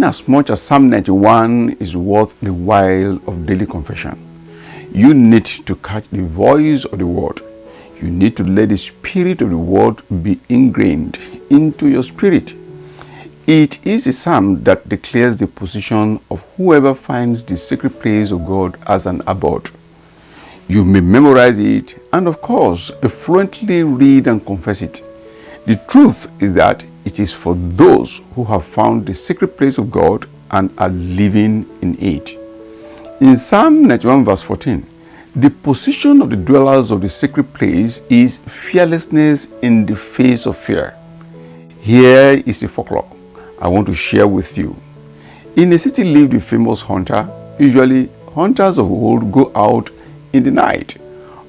as much as Psalm 91 is worth the while of daily confession, you need to catch the voice of the word. You need to let the spirit of the word be ingrained into your spirit. It is a psalm that declares the position of whoever finds the secret place of God as an abode. You may memorize it and, of course, fluently read and confess it. The truth is that it is for those who have found the secret place of God and are living in it. In Psalm 91 verse 14, the position of the dwellers of the secret place is fearlessness in the face of fear. Here is a folklore I want to share with you. In a city lived a famous hunter. Usually, hunters of old go out in the night.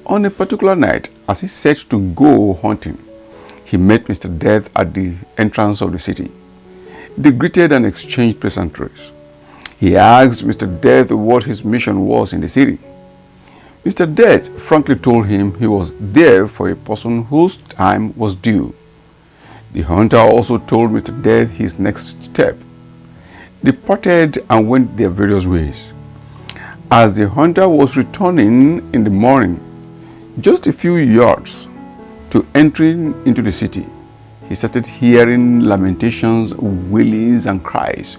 On a particular night, as he set to go hunting, he met Mr. Death at the entrance of the city. They greeted and exchanged pleasantries. He asked Mr. Death what his mission was in the city. Mr. Death frankly told him he was there for a person whose time was due. The hunter also told Mr. Death his next step. They parted and went their various ways. As the hunter was returning in the morning, just a few yards to entering into the city, he started hearing lamentations, wailings, and cries.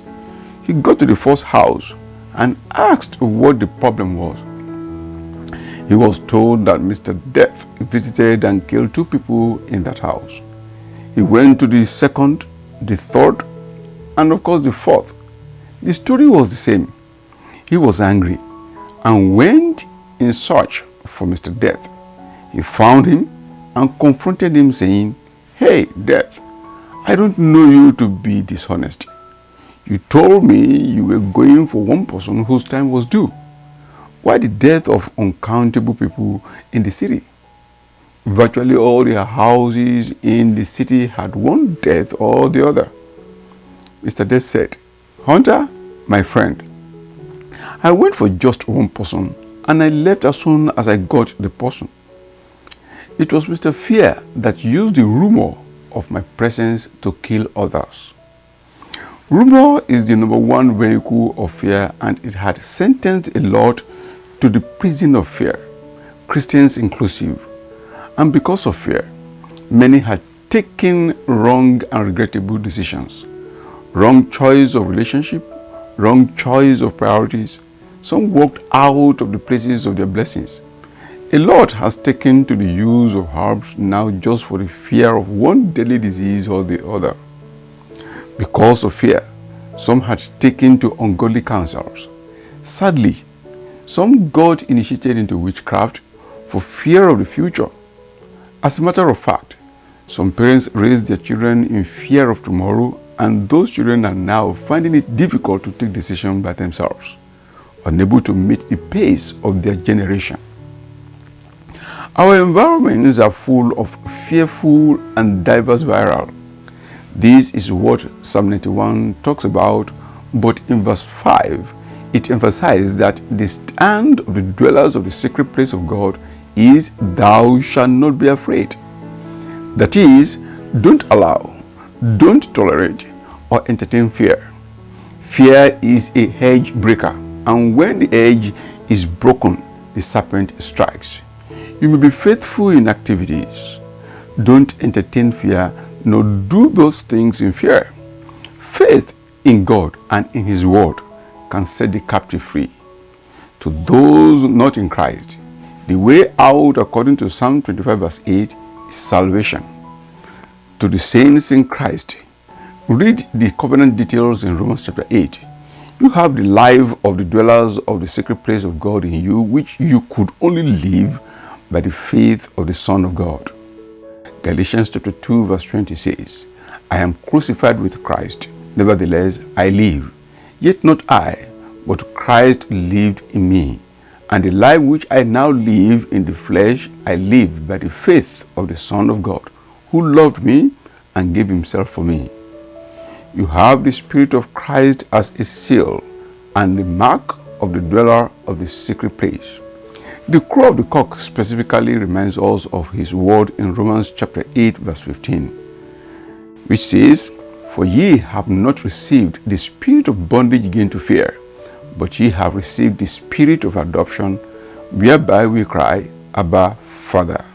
He got to the first house and asked what the problem was. He was told that Mr. Death visited and killed 2 people in that house. He went to the second, the third, and of course the fourth. The story was the same. He was angry and went in search for Mr. Death. He found him and confronted him, saying, "Hey, Death, I don't know you to be dishonest. You told me you were going for one person whose time was due. Why the death of uncountable people in the city? Virtually all the houses in the city had one death or the other." Mr. Death said, "Hunter, my friend, I went for just one person and I left as soon as I got the person. It was Mr. Fear that used the rumor of my presence to kill others." Rumor is the number one vehicle of fear, and it had sentenced a lot to the prison of fear, Christians inclusive. And because of fear, many had taken wrong and regrettable decisions. Wrong choice of relationship, wrong choice of priorities. Some walked out of the places of their blessings. A lot has taken to the use of herbs now just for the fear of one deadly disease or the other. Because of fear, some had taken to ungodly counsels. Sadly, some got initiated into witchcraft for fear of the future. As a matter of fact, some parents raised their children in fear of tomorrow, and those children are now finding it difficult to take decisions by themselves, unable to meet the pace of their generation. Our environments are full of fearful and diverse viral. This is what Psalm 91 talks about, but in verse 5, it emphasizes that the stand of the dwellers of the secret place of God is, "Thou shalt not be afraid." That is, don't allow, don't tolerate, or entertain fear. Fear is a hedge breaker, and when the hedge is broken, the serpent strikes. You may be faithful in activities. Don't entertain fear, nor do those things in fear. Faith in God and in His Word can set the captive free. To those not in Christ, the way out, according to Psalm 25 verse 8, is salvation. To the saints in Christ, read the covenant details in Romans chapter 8. You have the life of the dwellers of the secret place of God in you, which you could only live by the faith of the Son of God. Galatians chapter 2 verse 20 says, "I am crucified with Christ, nevertheless I live. Yet not I, but Christ lived in me. And the life which I now live in the flesh, I live by the faith of the Son of God, who loved me and gave Himself for me." You have the Spirit of Christ as a seal and the mark of the dweller of the secret place. The crow of the cock specifically reminds us of His word in Romans chapter 8 verse 15, which says, For ye have not received the spirit of bondage again to fear, but ye have received the spirit of adoption, whereby we cry, Abba, Father.